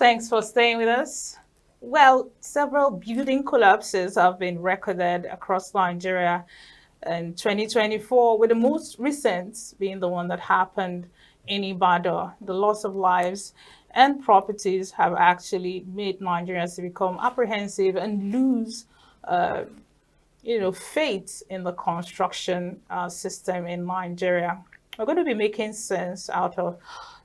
Thanks for staying with us. Well, several building collapses have been recorded across Nigeria in 2024, with the most recent being the one that happened in Ibadan. The loss of lives and properties have actually made Nigerians to become apprehensive and lose faith in the construction system in Nigeria. We're going to be making sense out of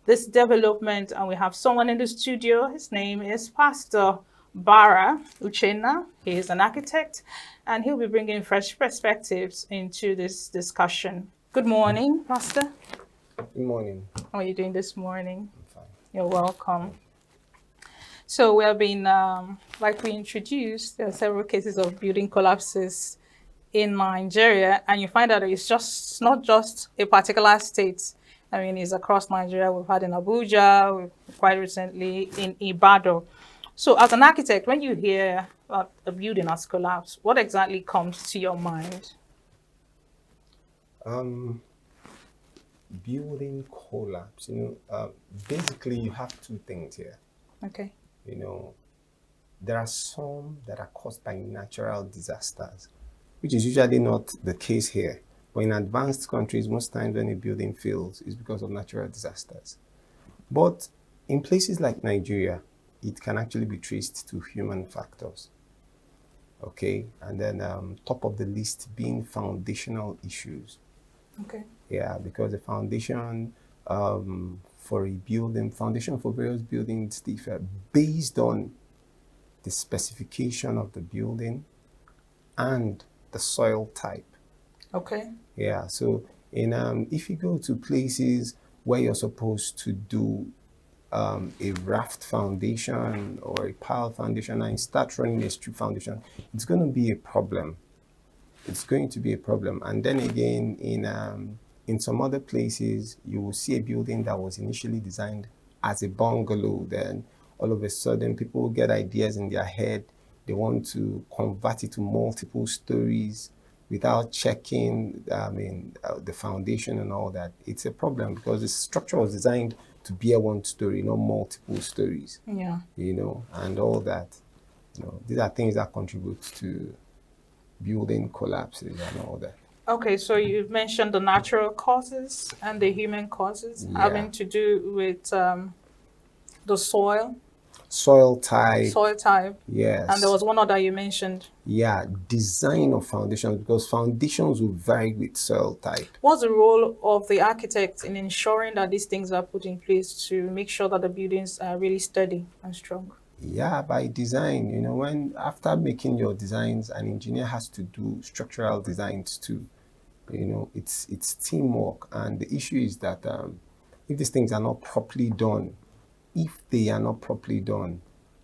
this development, and we have someone in the studio. His name is Pastor Bara Uchenna. He is an architect, and he'll be bringing fresh perspectives into this discussion. Good morning, Pastor. Good morning. How are you doing this morning? I'm fine. You're welcome. So we have been, like we introduced, there are several cases of building collapses in Nigeria, and you find out it's not just a particular state. I mean, it's across Nigeria. We've had in Abuja, quite recently in Ibadan. So, as an architect, when you hear that a building has collapsed, what exactly comes to your mind? Um, Building collapse. Basically, you have two things here. Okay. You know, there are some that are caused by natural disasters, which is usually not the case here. But in advanced countries, most times when a building fails, it's because of natural disasters. But in places like Nigeria, it can actually be traced to human factors. Okay, and then top of the list being foundational issues. Okay. Yeah, because the foundation for a building, foundation for various buildings differ based on the specification of the building and the soil type. Okay. Yeah, so in if you go to places where you're supposed to do a raft foundation or a pile foundation and you start running a strip foundation, it's going to be a problem. It's going to be a problem. And then again, in some other places, you will see a building that was initially designed as a bungalow. Then all of a sudden, people get ideas in their head. They want to convert it to multiple stories without checking, the foundation and all that. It's a problem because the structure was designed to bear one story, not multiple stories. Yeah. And all that. These are things that contribute to building collapses and all that. Okay, so you've mentioned the natural causes and the human causes Yeah. having to do with the Soil type, soil type, and there yes. was one other you mentioned. Yeah, design of foundations because foundations will vary with soil type. What's the role of the architect in ensuring that these things are put in place to make sure that the buildings are really steady and strong? Yeah, by design, when after making your designs, an engineer has to do structural designs too. It's teamwork, and the issue is that if these things are not properly done, if they are not properly done,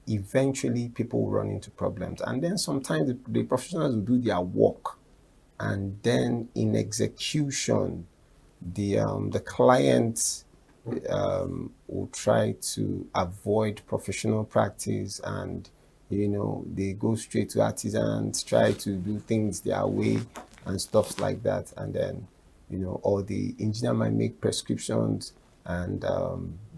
eventually people will run into problems. And then sometimes the professionals will do their work, and then in execution, the client will try to avoid professional practice, and they go straight to artisans, try to do things their way and stuff like that. And then or the engineer might make prescriptions and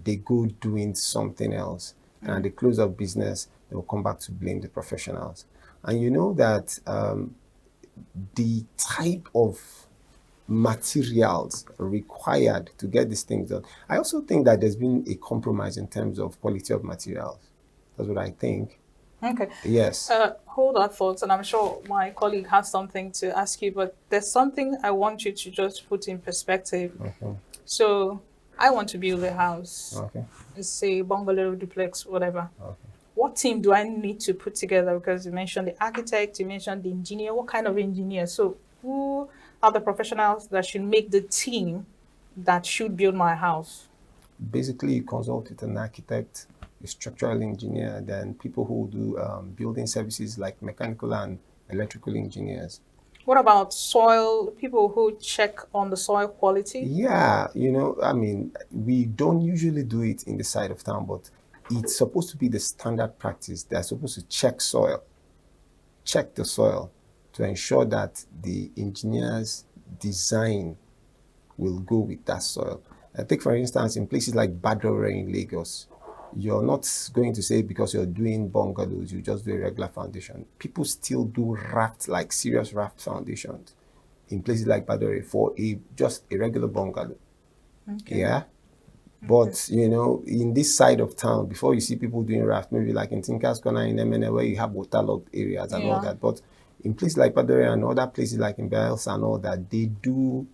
they go doing something else, and at the close of business they will come back to blame the professionals. And you know that the type of materials required to get these things done. I also think that there's been a compromise in terms of quality of materials. That's what I think. Okay. Yes. Hold that thought, and I'm sure my colleague has something to ask you, but there's something I want you to just put in perspective. Okay. So, I want to build a house, Okay. let's say bungalow, duplex, whatever. Okay. What team do I need to put together? Because you mentioned the architect, you mentioned the engineer. What kind of engineer? So, who are the professionals that should make the team that should build my house? Basically, you consult with an architect, a structural engineer, then people who do building services like mechanical and electrical engineers. What about soil, people who check on the soil quality? Yeah, we don't usually do it in the side of town, but it's supposed to be the standard practice. They're supposed to check the soil to ensure that the engineer's design will go with that soil. I take, for instance, in places like Badore in Lagos, you're not going to say because you're doing bungalows, you just do a regular foundation. People still do raft, like serious raft foundations in places like Badore for just a regular bungalow. Okay. Yeah. But in this side of town, before you see people doing raft, maybe like in Tinker's Corner in MNA where you have waterlogged areas and all Yeah. that. But in places like Badore and other places like in Bielsa and all that, they do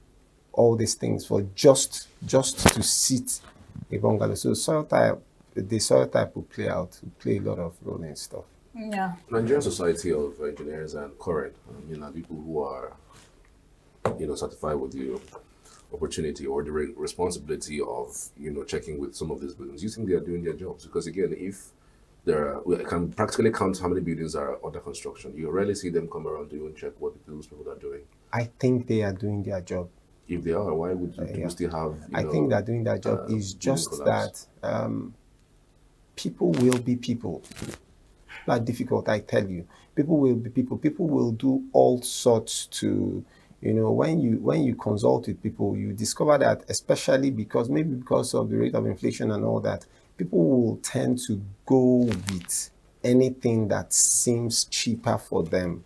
all these things for just to sit a bungalow. So the soil type will play a lot of role in stuff. Yeah. Nigerian Society of Engineers and current, are people who are, certified with the opportunity or the responsibility of, checking with some of these buildings. You think they are doing their jobs? Because again, if we can practically count how many buildings are under construction. You rarely see them come around to even check what those people are doing. I think they are doing their job. If they are, why would Yeah. you still have? I think they're doing their job. Is just collapse? that people will be people. Not difficult, I tell you. People will be people. People will do all sorts to, when you consult with people, you discover that, especially maybe because of the rate of inflation and all that, people will tend to go with anything that seems cheaper for them.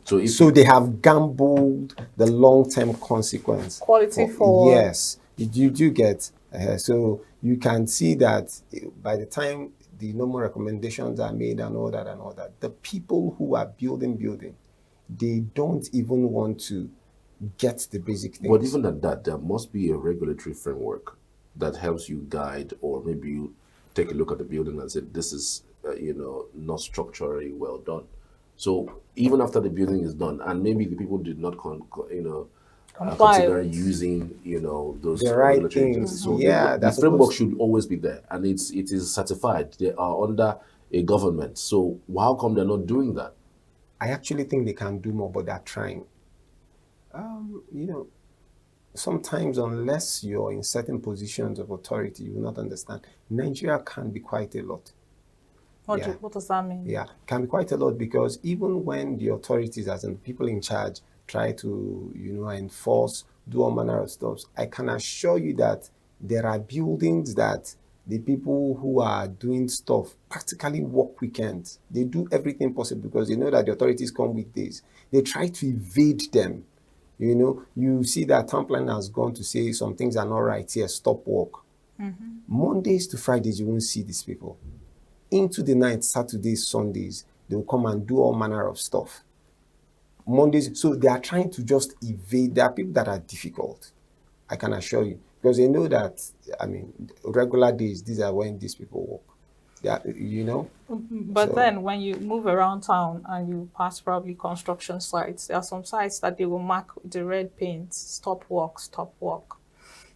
So they have gambled the long-term consequence. Quality for yes, you do get. So you can see that by the time the normal recommendations are made and all that, the people who are building, they don't even want to get the basic things. But even at that, there must be a regulatory framework that helps you guide, or maybe you take a look at the building and say, this is, not structurally well done. So even after the building is done, and maybe the people did not, consider using, those the right regulatory things. agencies. So Yeah, the framework should always be there, and it is certified. They are under a government. So how come they're not doing that? I actually think they can do more, but they're trying. Sometimes unless you're in certain positions of authority, you will not understand. Nigeria can be quite a lot. What does that mean? Yeah, can be quite a lot, because even when the authorities, as in people in charge, try to, enforce, do all manner of stuff, I can assure you that there are buildings that the people who are doing stuff practically work weekends. They do everything possible because they know that the authorities come weekdays. They try to evade them. You see that town planner has gone to say some things are not right here, stop work. Mondays to Fridays, you won't see these people. Into the night, Saturdays, Sundays, they will come and do all manner of stuff. Mondays, so they are trying to just evade. There are people that are difficult, I can assure you, because they know that, regular days, these are when these people work. But then when you move around town and you pass probably construction sites, there are some sites that they will mark with the red paint, stop work, stop work.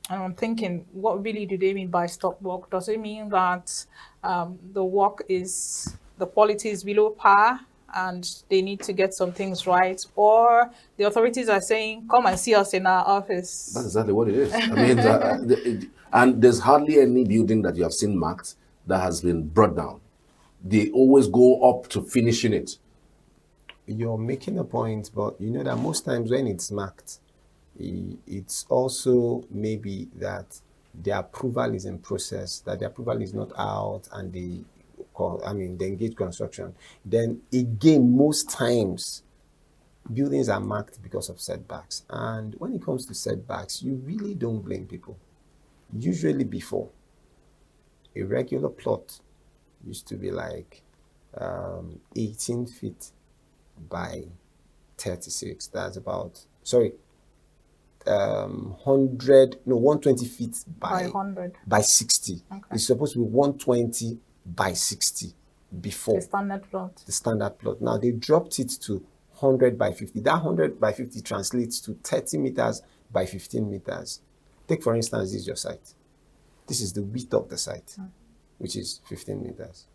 And I'm thinking, what really do they mean by stop work? Does it mean that the work the quality is below par and they need to get some things right? Or the authorities are saying, come and see us in our office? That's exactly what it is. And there's hardly any building that you have seen marked that has been brought down. They always go up to finishing it. You're making a point, but you know that most times when it's marked, it's also maybe that the approval is in process, that the approval is not out, and they engage construction. Then again, most times buildings are marked because of setbacks. And when it comes to setbacks, you really don't blame people. Usually before, a regular plot used to be like 18 feet by 36. That's about, 120 feet By 100. by 60. Okay. It's supposed to be 120 by 60 before. The standard plot. The standard plot. Now they dropped it to 100 by 50. That 100 by 50 translates to 30 meters by 15 meters. Take, for instance, this is your site. This is the width of the site, which is 15 meters.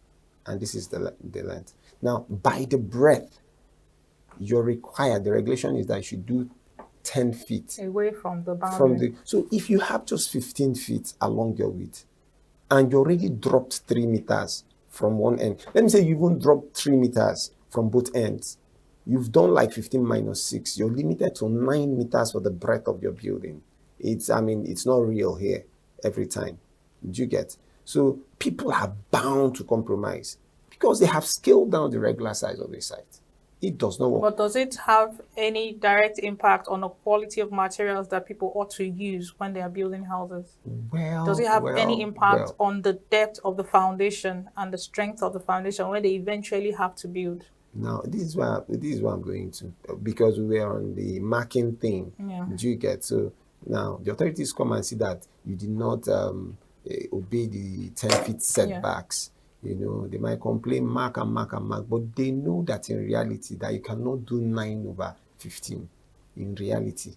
And this is the length. Now, by the breadth, you're required, the regulation is that you should do 10 feet. Away from the boundary. So if you have just 15 feet along your width, and you already dropped 3 meters from one end, let me say you even dropped 3 meters from both ends, you've done like 15 minus 6, you're limited to 9 meters for the breadth of your building. It's not real here every time. Do you get? So people are bound to compromise because they have scaled down the regular size of a site. It does not work. But does it have any direct impact on the quality of materials that people ought to use when they are building houses? Does it have any impact Well. on the depth of the foundation and the strength of the foundation when they eventually have to build? Now, this is what I'm going to, because we were on the marking thing. Yeah. Do you get? So now the authorities come and see that you did not obey the 10 feet setbacks. You know, they might complain, mark and mark and mark, but they know that in reality that you cannot do 9/15. In reality,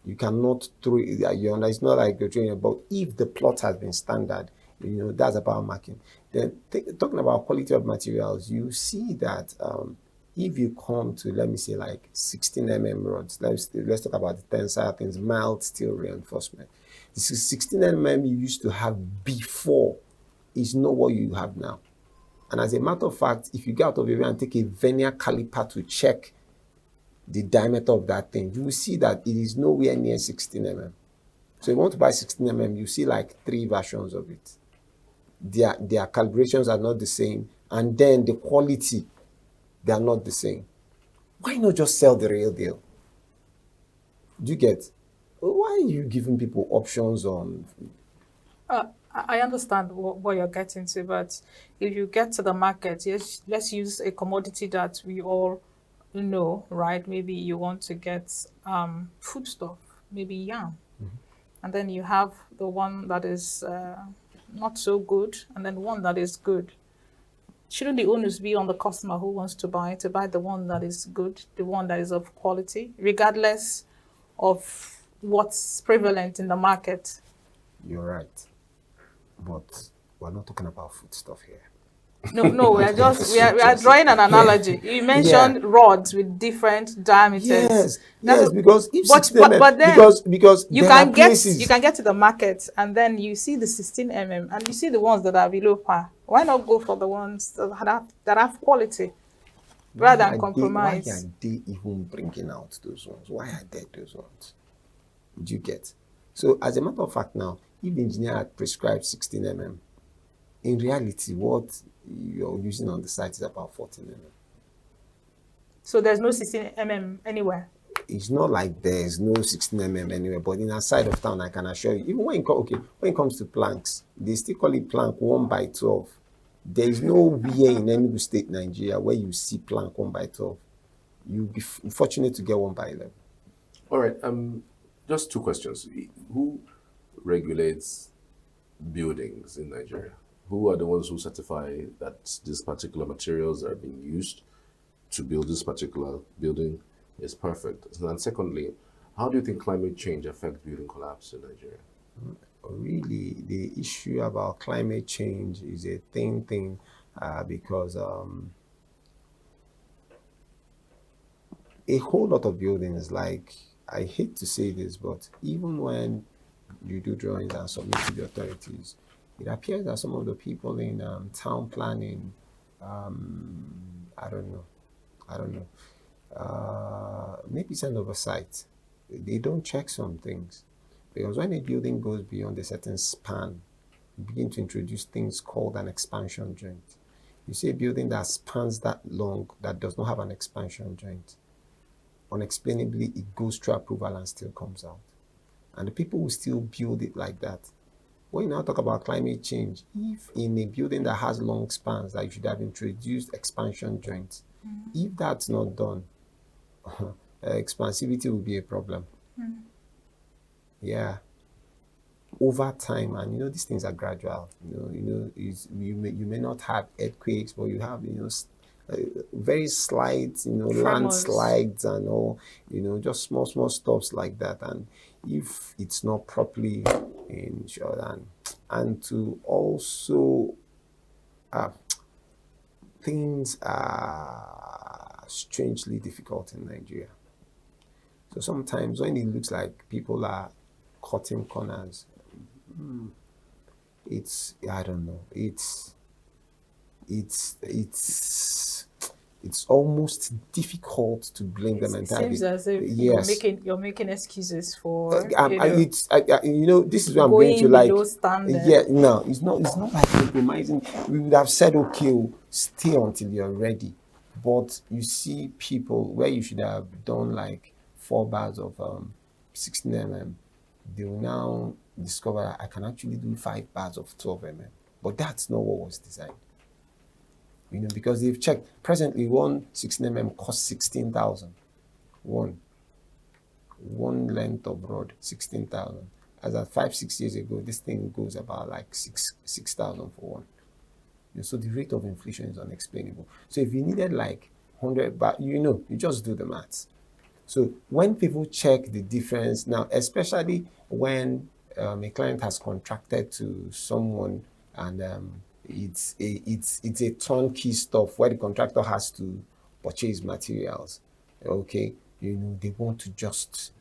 you cannot throw it. You understand? It's not like you're throwing a ball. If the plot has been standard, you know, that's about marking. Then talking about quality of materials, you see that if you come to, let me say, like 16 rods, let's talk about the tensile things, mild steel reinforcement. This is 16 you used to have before is not what you have now. And as a matter of fact, if you get out of your way and take a vernier caliper to check the diameter of that thing, you will see that it is nowhere near 16 So you want to buy 16 you see like 3 versions of it. Their calibrations are not the same, and then the quality, they are not the same. Why not just sell the real deal? Do you get? Why are you giving people options on? I understand what you're getting to, but if you get to the market, yes, let's use a commodity that we all know, right? Maybe you want to get foodstuff, maybe yam, and then you have the one that is not so good, and then one that is good. Shouldn't the onus be on the customer who wants to buy the one that is good, the one that is of quality, regardless of what's prevalent in the market? You're right, but we're not talking about food stuff here. No, we are drawing an analogy. You mentioned rods with different diameters. Yes, That's yes, what- because if but 16 but then because you there can are get places, you can get to the market and then you see the 16 and you see the ones that are below par. Why not go for the ones that have quality rather than why compromise? are they even bringing out those ones? Why are there those ones? Do you get? So as a matter of fact now, if the engineer had prescribed 16 in reality, what you're using on the site is about 14 So there's no 16 anywhere. It's not like there's no 16 anywhere, but in a side of town, I can assure you, even when it comes to planks, they still call it plank 1x12. There is nowhere in any state, Nigeria, where you see plank 1x12. You'll be fortunate to get 1x11. All right. Just 2 questions. Who regulates buildings in Nigeria? Who are the ones who certify that these particular materials that are being used to build this particular building is perfect? And secondly, how do you think climate change affects building collapse in Nigeria? Really, the issue about climate change is a thing because a whole lot of buildings, like, I hate to say this, but even when you do drawings and submit to the authorities, it appears that some of the people in town planning, I don't know, maybe it's an oversight. They don't check some things. Because when a building goes beyond a certain span, you begin to introduce things called an expansion joint. You see a building that spans that long that does not have an expansion joint, unexplainably, it goes through approval and still comes out. And the people will still build it like that. When you now talk about climate change, if in a building that has long spans, that you should have introduced expansion joints, if that's not done, expansivity will be a problem. Yeah. Over time, and these things are gradual. You may not have earthquakes, but you have very slight Tremors. landslides and all, just small stuffs like that. And if it's not properly insured, and to also things are strangely difficult in Nigeria. So sometimes when it looks like people are cutting corners, I don't know, it's it's almost difficult to blame them It entirely. seems as if Yes. you're making excuses for This is what I'm going to going like. below standard. Yeah, no, it's not like compromising. We would have said, okay, stay until you're ready. But you see people where you should have done like 4 bars of 16 mm, they will now discover that I can actually do 5 bars of 12 mm. But that's not what was designed. Because they've checked. Presently, one 16 mm costs 16,000. One length of rod, 16,000. As at 5-6 years ago, this thing goes about like 6,000 for one. So the rate of inflation is unexplainable. So if you needed like 100, but you just do the maths. So when people check the difference now, especially when a client has contracted to someone and it's a turnkey stuff where the contractor has to purchase materials. Okay, they want to just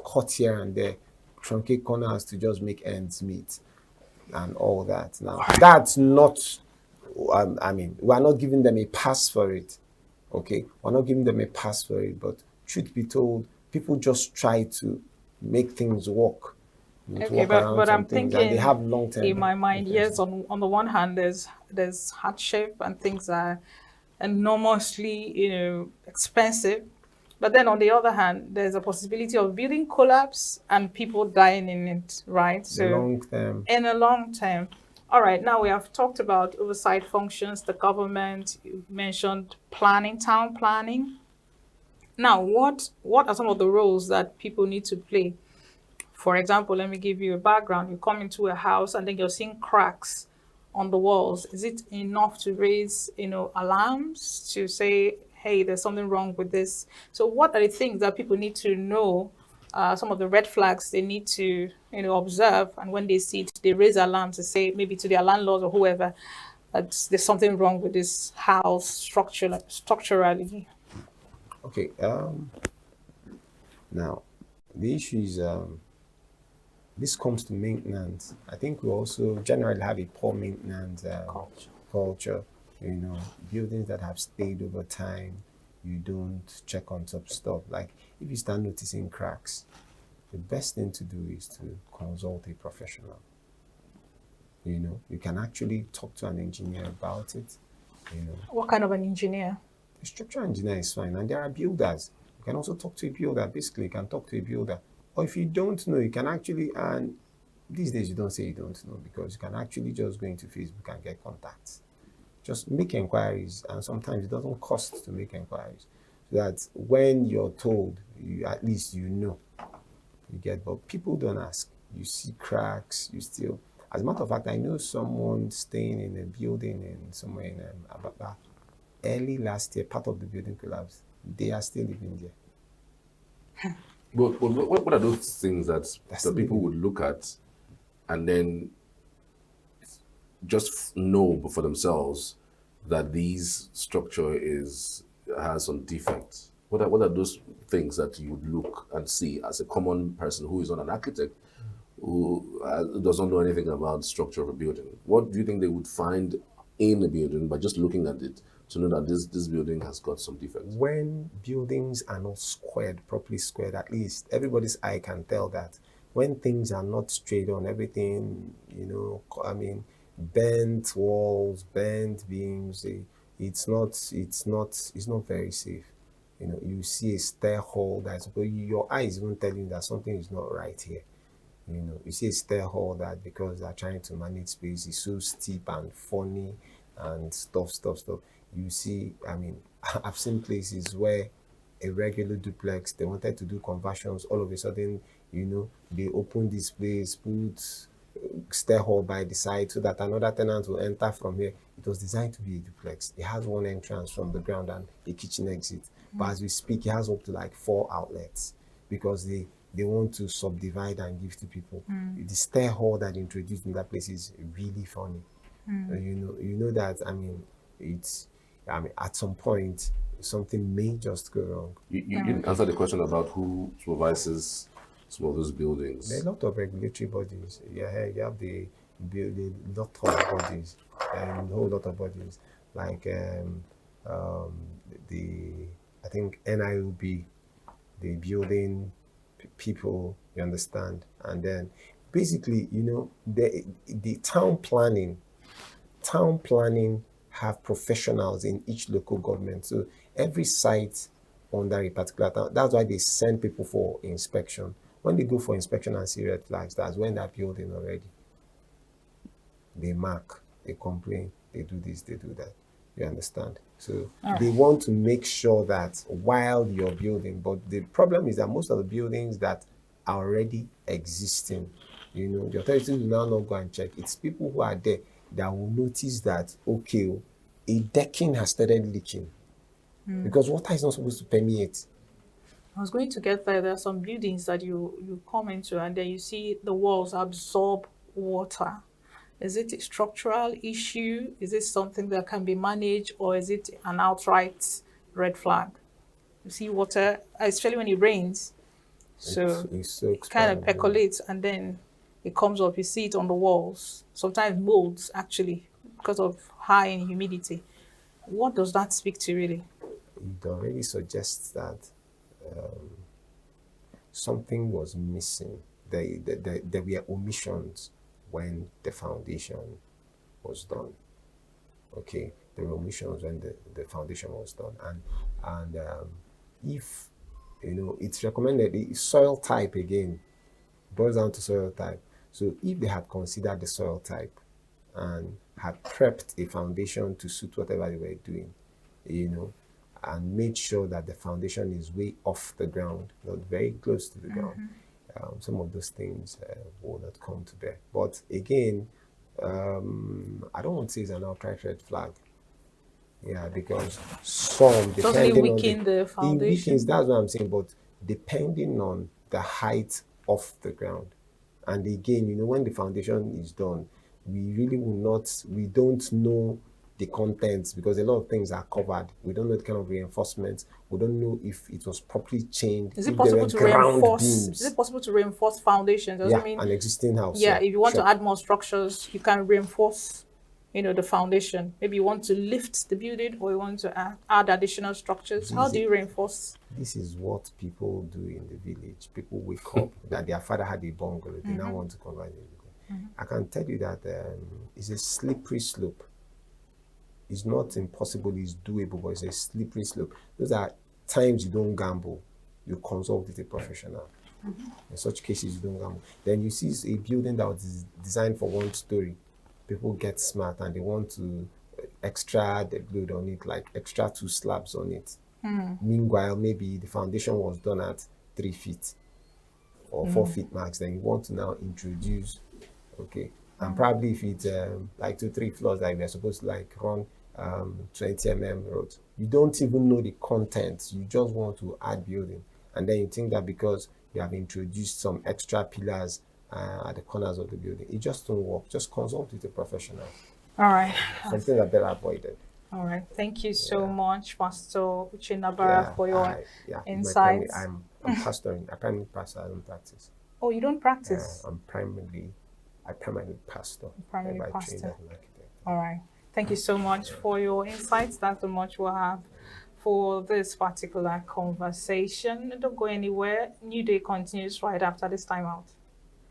cut here and there, truncate corners to just make ends meet and all that. Now, that's not, we are not giving them a pass for it. Okay, we're not giving them a pass for it, but truth be told, people just try to make things work. Okay, but I'm thinking and they have long-term in my mind, intentions. yes, on the one hand, there's hardship and things are enormously, expensive. But then on the other hand, there's a possibility of building collapse and people dying in it, right? The long term. In the long term. All right, now we have talked about oversight functions, the government, you mentioned planning, town planning. Now, what are some of the roles that people need to play? For example, let me give you a background. You come into a house and then you're seeing cracks on the walls. Is it enough to raise, alarms to say, hey, there's something wrong with this? So what are the things that people need to know? Some of the red flags they need to, observe, and when they see it, they raise alarms to say maybe to their landlord or whoever that there's something wrong with this house structurally. Okay. Now, the issue is this comes to maintenance. I think we also generally have a poor maintenance culture. Buildings that have stayed over time, you don't check on top stuff. Like if you start noticing cracks, the best thing to do is to consult a professional. You can actually talk to an engineer about it. What kind of an engineer? The structural engineer is fine, and there are builders. You can also talk to a builder. Basically, you can talk to a builder. Or if you don't know, you can actually, and these days you don't say you don't know, because you can actually just go into Facebook and get contacts. Just make inquiries, and sometimes it doesn't cost to make inquiries. So that when you're told, at least you get, but people don't ask. You see cracks, you still. As a matter of fact, I know someone staying in a building somewhere in Ababa. Early last year, part of the building collapsed. They are still living there. But what are those things that people would look at and then just know for themselves that these structure has some defects? What are those things that you would look and see as a common person who is not an architect, who doesn't know anything about structure of a building? What do you think they would find in a building by just looking at it to know that this building has got some defects? When buildings are not properly squared, at least everybody's eye can tell that. When things are not straight on, everything, bent walls, bent beams, it's not very safe. You see a stair hole your eyes even tell you that something is not right here. You see a stair hole that because they're trying to manage space is so steep and funny and stuff. You see, I've seen places where a regular duplex, they wanted to do conversions. All of a sudden, they open this place, put stair hole by the side so that another tenant will enter from here. It was designed to be a duplex. It has one entrance from the ground and a kitchen exit. But as we speak, it has up to like 4 outlets because they want to subdivide and give to people. The stair hole that introduced in that place is really funny. You know that, at some point, something may just go wrong. You didn't answer the question about who supervises some of those buildings. There are a lot of regulatory bodies. You have the lot of bodies, and a whole lot of bodies. like um, the I think NIOB, the building people, you understand, and then basically, the town planning have professionals in each local government. So every site under a particular town, that's why they send people for inspection. When they go for inspection and see red flags, that's when they're building already. They mark, they complain, they do this, they do that. You understand? So they want to make sure that while you're building, but the problem is that most of the buildings that are already existing, the authorities will now not go and check. It's people who are there that will notice that, okay, a decking has started leaking because water is not supposed to permeate. I was going to get there. There are some buildings that you come into and then you see the walls absorb water. Is it a structural issue? Is it something that can be managed, or is it an outright red flag? You see water, especially when it rains, so It soaks it kind of by- percolates and then it comes up. You see it on the walls. Sometimes molds actually because of high humidity. What does that speak to really? It already suggests that something was missing. There were omissions when the foundation was done. Okay, there were omissions when the foundation was done, and if it's recommended the soil type again boils down to soil type. So if they had considered the soil type and had prepped a foundation to suit whatever they were doing, and made sure that the foundation is way off the ground, not very close to the ground, some of those things will not come to bear. But again, I don't want to say it's an outright red flag. Yeah, because some Doesn't it depending on weaken the it foundation? weakens, that's what I'm saying. But depending on the height of the ground, and again, when the foundation is done, we don't know the contents because a lot of things are covered. We don't know the kind of reinforcements. We don't know if it was properly chained. Is it if there possible were to ground reinforce? beams. Is it possible to reinforce foundations? Does Yeah, it mean an existing house. yeah? If you want sure. to add more structures, you can reinforce, the foundation. Maybe you want to lift the building, or you want to add additional structures. How do you reinforce? This is what people do in the village. People wake up that their father had a bungalow. They now want to convert it. I can tell you that it's a slippery slope. It's not impossible, it's doable, but it's a slippery slope. Those are times you don't gamble. You consult with a professional. In such cases, you don't gamble. Then you see a building that was designed for one story. People get smart and they want to extra the load on it, like extra 2 slabs on it. Meanwhile, maybe the foundation was done at 3 feet or 4 feet max. Then you want to now introduce, okay, and probably if it's like 2-3 floors, like we're supposed to like run 20 roads, you don't even know the contents. You just want to add building, and then you think that because you have introduced some extra pillars at the corners of the building, it just don't work. Just consult with a professional. All right. Something that better avoided. All right. Thank you so much, Pastor Uchenabara, for your my insights. I'm pastoring. I primarily pastor. I don't practice. Oh, you don't practice? I primarily pastor. Primarily by pastor. trained as an architect. All right. Thank you so much for your insights. That's the much we'll have for this particular conversation. Don't go anywhere. New Day continues right after this time out.